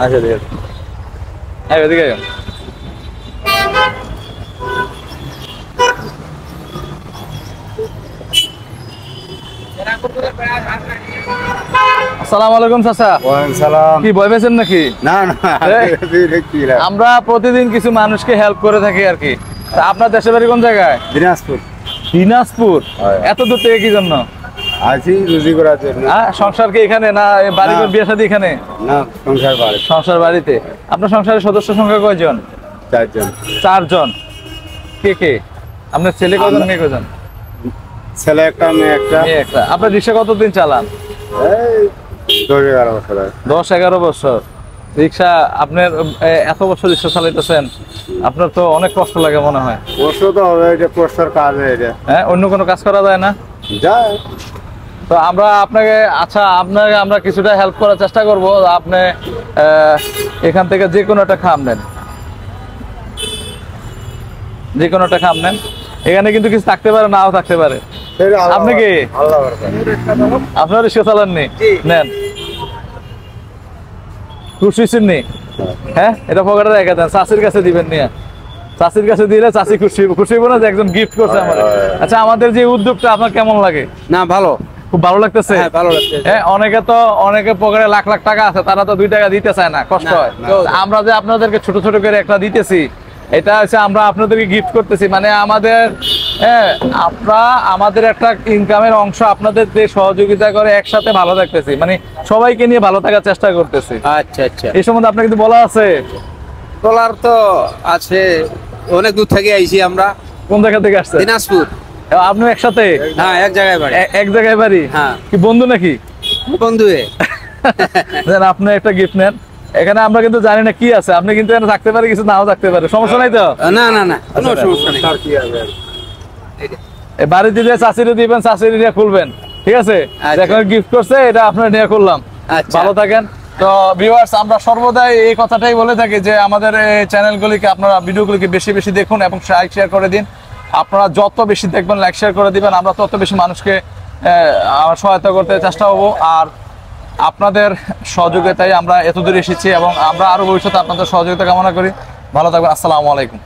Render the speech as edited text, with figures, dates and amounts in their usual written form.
আচ্ছা ঠিক আছে, হ্যাঁ এদিকে আইন। আসসালামু আলাইকুম চাচা। ওয়ালাইকুম সালাম। কি ভয় পেয়েছেন নাকি? না না, আমরা প্রতিদিন কিছু মানুষকে হেল্প করে থাকি আর কি। তা আপনার দেশের বাড়ি কোন জায়গায়? দিনাজপুর। দিনাজপুর? হ্যাঁ। এত দূর থেকে কি জন্য? আছি রুজি করার জন্য। সংসার কি এখানে না বাড়ি না। বিয়ে শাদী এখানে? না, সংসার বাড়ি। সংসার বাড়িতে। আপনার সংসারের সদস্য সংখ্যা কয়জন? 4 জন। 4 জন। কে কে? আপনার ছেলে কয়জন, মেয়ে কয়জন? ছেলে একটা, মেয়ে একটা। মেয়ে একটা। আপনার রিক্সা কতদিন চালান? এই 10-11 বছর হয়। 10-11 বছর রিক্সা। আপনার এত বছর রিক্সা চালাইতেছেন, আপনার তো অনেক কষ্ট লাগে মনে হয়। কষ্ট তো হবে, এটা কষ্টের কাজ এটা। হ্যাঁ, অন্য কোনো কাজ করা যায় না? যায়। তো আমরা আপনাকে, আচ্ছা আপনাকে আমরা কিছুটা হেল্প করার চেষ্টা করব। আপনি এখান থেকে যে কোনো একটা খাম নেন, যে কোনো একটা খাম নেন। এখানে কিন্তু কিছু থাকতে পারে, নাও থাকতে পারে। আপনি কি? আপনার রিক্সা চালাননি? নেন। খুশি চিননি? হ্যাঁ, এটা পকেটে রেখে দেন, চাষির কাছে দিবেন নিয়ে। চাষির কাছে দিলে চাষি খুশি খুশি হইব না যে একজন গিফট করছে আমাদের। আচ্ছা, আমাদের যে উদ্যোগটা আপনার কেমন লাগে? না, ভালো, খুব ভালো লাগতেছে। হ্যাঁ ভালো লাগছে। হ্যাঁ, অনেকে পকেটে লাখ লাখ টাকা আছে, তারা তো 2 টাকা দিতে চায় না, কষ্ট হয়। আমরা যে আপনাদেরকে ছোট ছোট করে একটা দিতেছি, এটা হচ্ছে আমরা আপনাদেরকে গিফট করতেছি। মানে আমাদের, হ্যাঁ, আমাদের একটা ইনকামের অংশ আপনাদের যে সহযোগিতা করে একসাথে ভালো থাকতেছি, মানে সবাইকে নিয়ে ভালো থাকার চেষ্টা করতেছি। আচ্ছা আচ্ছা। এই সম্বন্ধে আপনার কিন্তু বলা আছে? ডলার তো আছে, অনেক দূর থেকে আইছি আমরা। কোন জায়গা থেকে আসছে? দিনাজপুর। আপনি একসাথে? হ্যাঁ, এক জায়গায় বাড়ি। এক জায়গায় বাড়ি? হ্যাঁ। কি বন্ধু নাকি? বন্ধু। আপনি একটা গিফট নেন। এখানে আমরা কিন্তু জানি না কি আছে, আপনি কিন্তু এখানে থাকতে পারে, কিছু নাও থাকতে পারে, সমস্যা নাই তো? না না না, কোনো সমস্যা নেই। বাড়িতে দিয়ে চাষিরে দিবেন, চাষিরে নিয়ে খুলবেন, ঠিক আছে? এখন গিফট করছে, এটা আপনার নিয়ে খুললাম। ভালো থাকেন। তো ভিউয়ার্স, আমরা সর্বদাই এই কথাটাই বলে থাকি যে আমাদের এই চ্যানেলগুলিকে, আপনারা ভিডিওগুলিকে বেশি বেশি দেখুন এবং লাইক শেয়ার করে দিন। আপনারা যত বেশি দেখবেন, লাইক শেয়ার করে দিবেন, আমরা তত বেশি মানুষকে সহায়তা করতে চেষ্টা করবো। আর আপনাদের সহযোগিতায় আমরা এতদূর এসেছি এবং আমরা আরো ভবিষ্যতে আপনাদের সহযোগিতা কামনা করি। ভালো থাকবেন। আসসালামু আলাইকুম।